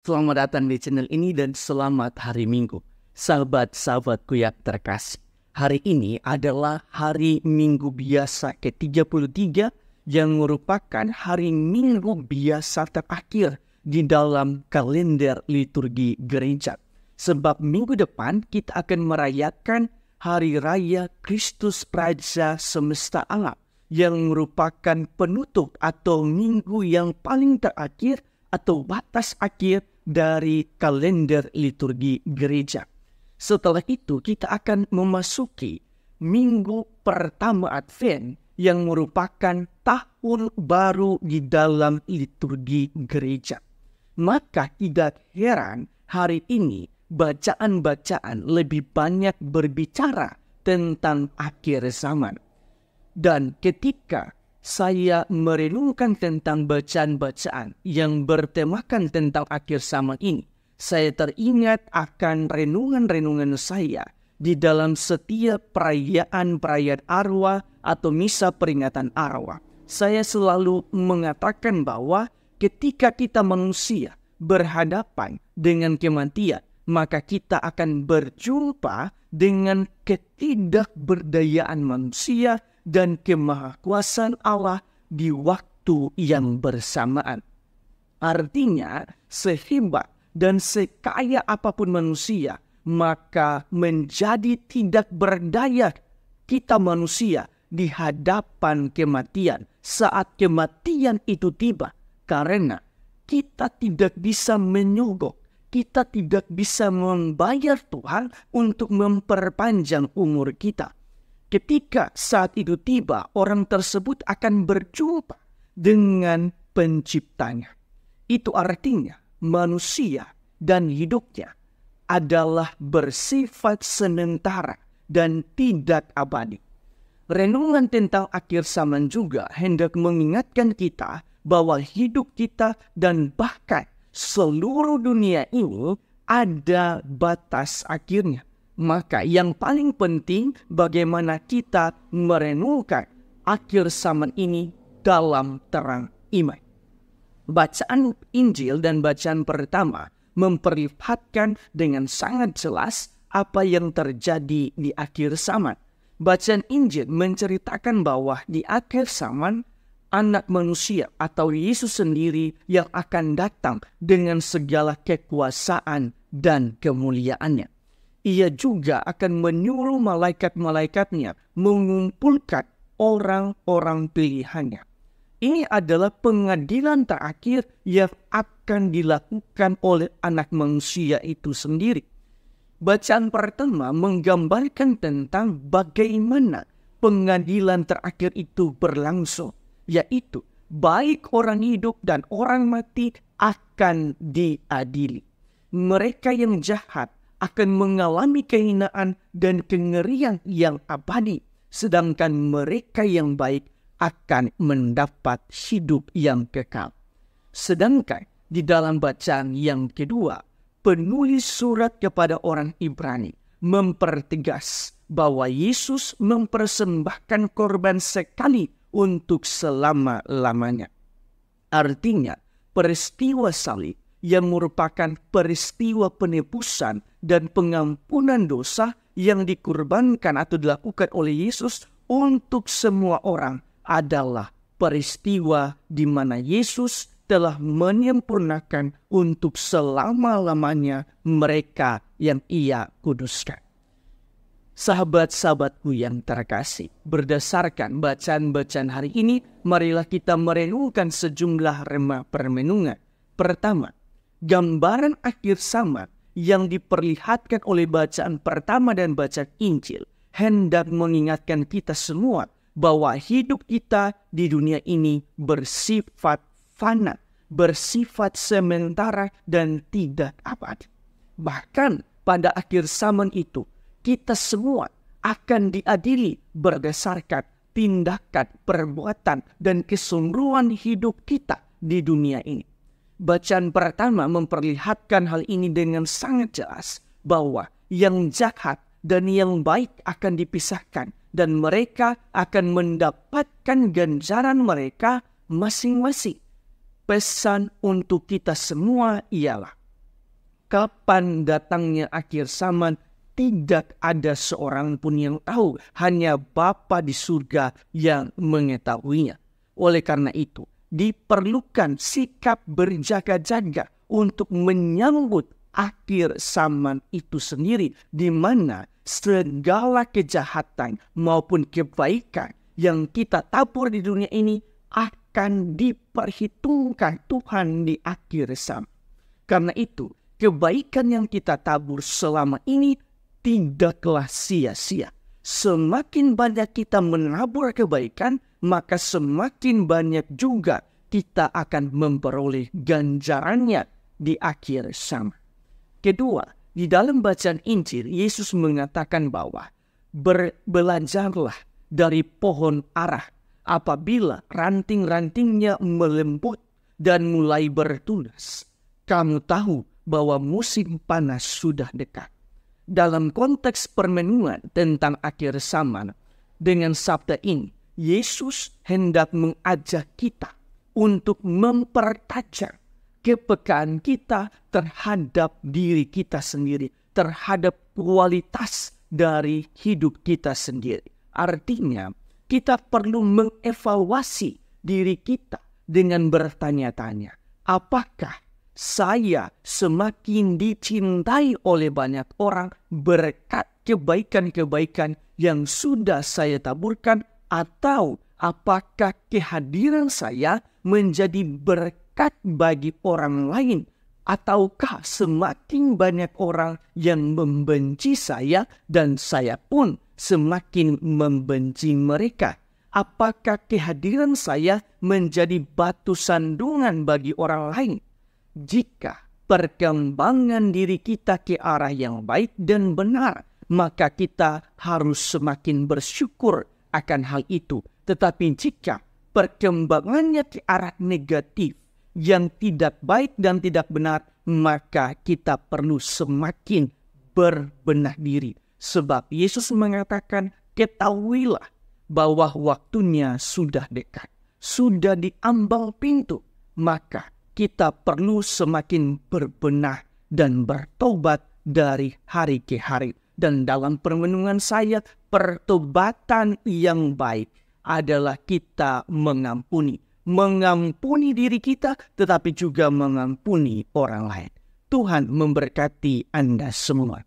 Selamat datang di channel ini dan selamat hari Minggu. Sahabat-sahabatku yang terkasih. Hari ini adalah hari Minggu biasa ke-33 yang merupakan hari Minggu biasa terakhir di dalam kalender liturgi gereja. Sebab minggu depan kita akan merayakan Hari Raya Kristus Raja Semesta Alam yang merupakan penutup atau minggu yang paling terakhir atau batas akhir dari kalender liturgi gereja. Setelah itu kita akan memasuki minggu pertama Advent yang merupakan tahun baru di dalam liturgi gereja. Maka tidak heran hari ini bacaan-bacaan lebih banyak berbicara tentang akhir zaman. Dan ketika saya merenungkan tentang bacaan-bacaan yang bertemakan tentang akhir zaman ini, saya teringat akan renungan-renungan saya di dalam setiap perayaan arwah atau misa peringatan arwah. Saya selalu mengatakan bahwa ketika kita manusia berhadapan dengan kematian, maka kita akan berjumpa dengan ketidakberdayaan manusia dan kemahakuasaan Allah di waktu yang bersamaan. Artinya, sehebat dan sekaya apapun manusia, maka menjadi tidak berdaya kita manusia di hadapan kematian saat kematian itu tiba. Karena kita tidak bisa menyogok, kita tidak bisa membayar Tuhan untuk memperpanjang umur kita. Ketika saat itu tiba, orang tersebut akan berjumpa dengan penciptanya. Itu artinya manusia dan hidupnya adalah bersifat sementara dan tidak abadi. Renungan tentang akhir zaman juga hendak mengingatkan kita bahwa hidup kita dan bahkan seluruh dunia ini ada batas akhirnya. Maka yang paling penting bagaimana kita merenungkan akhir zaman ini dalam terang iman. Bacaan Injil dan bacaan pertama memperlihatkan dengan sangat jelas apa yang terjadi di akhir zaman. Bacaan Injil menceritakan bahwa di akhir zaman anak manusia atau Yesus sendiri yang akan datang dengan segala kekuasaan dan kemuliaannya. Ia juga akan menyuruh malaikat-malaikatnya mengumpulkan orang-orang pilihannya. Ini adalah pengadilan terakhir yang akan dilakukan oleh anak manusia itu sendiri. Bacaan pertama menggambarkan tentang bagaimana pengadilan terakhir itu berlangsung, yaitu baik orang hidup dan orang mati akan diadili. Mereka yang jahat akan mengalami kehinaan dan kengerian yang abadi, sedangkan mereka yang baik akan mendapat hidup yang kekal. Sedangkan di dalam bacaan yang kedua, penulis surat kepada orang Ibrani mempertegas bahwa Yesus mempersembahkan korban sekali untuk selama-lamanya. Artinya, peristiwa salib yang merupakan peristiwa penebusan dan pengampunan dosa yang dikurbankan atau dilakukan oleh Yesus untuk semua orang adalah peristiwa di mana Yesus telah menyempurnakan untuk selama-lamanya mereka yang Ia kuduskan. Sahabat-sahabatku yang terkasih, berdasarkan bacaan-bacaan hari ini, marilah kita merenungkan sejumlah remah permenungan. Pertama, gambaran akhir zaman yang diperlihatkan oleh bacaan pertama dan bacaan Injil hendak mengingatkan kita semua bahwa hidup kita di dunia ini bersifat fana, bersifat sementara dan tidak abadi. Bahkan pada akhir zaman itu, kita semua akan diadili berdasarkan tindakan, perbuatan, dan kesungguhan hidup kita di dunia ini. Bacaan pertama memperlihatkan hal ini dengan sangat jelas bahwa yang jahat dan yang baik akan dipisahkan dan mereka akan mendapatkan ganjaran mereka masing-masing. Pesan untuk kita semua ialah kapan datangnya akhir zaman tidak ada seorang pun yang tahu, hanya Bapa di surga yang mengetahuinya. Oleh karena itu, diperlukan sikap berjaga-jaga untuk menyambut akhir zaman itu sendiri, di mana segala kejahatan maupun kebaikan yang kita tabur di dunia ini akan diperhitungkan Tuhan di akhir zaman. Karena itu, kebaikan yang kita tabur selama ini tidaklah sia-sia. Semakin banyak kita menabur kebaikan, maka semakin banyak juga kita akan memperoleh ganjarannya di akhir zaman. Kedua, di dalam bacaan Injil, Yesus mengatakan bahwa belajarlah dari pohon ara apabila ranting-rantingnya melembut dan mulai bertunas. Kamu tahu bahwa musim panas sudah dekat. Dalam konteks permenungan tentang akhir zaman, dengan sabda ini, Yesus hendak mengajak kita untuk mempertajam kepekaan kita terhadap diri kita sendiri, terhadap kualitas dari hidup kita sendiri. Artinya, kita perlu mengevaluasi diri kita dengan bertanya-tanya, apakah saya semakin dicintai oleh banyak orang berkat kebaikan-kebaikan yang sudah saya taburkan, atau apakah kehadiran saya menjadi berkat bagi orang lain, ataukah semakin banyak orang yang membenci saya dan saya pun semakin membenci mereka? Apakah kehadiran saya menjadi batu sandungan bagi orang lain? Jika perkembangan diri kita ke arah yang baik dan benar, maka kita harus semakin bersyukur akan hal itu. Tetapi jika perkembangannya ke arah negatif, yang tidak baik dan tidak benar, maka kita perlu semakin berbenah diri. Sebab Yesus mengatakan, ketahuilah bahwa waktunya sudah dekat, sudah di ambang pintu. Maka kita perlu semakin berbenah dan bertobat dari hari ke hari. Dan dalam permenungan saya, pertobatan yang baik adalah kita mengampuni diri kita, tetapi juga mengampuni orang lain. Tuhan memberkati Anda semua.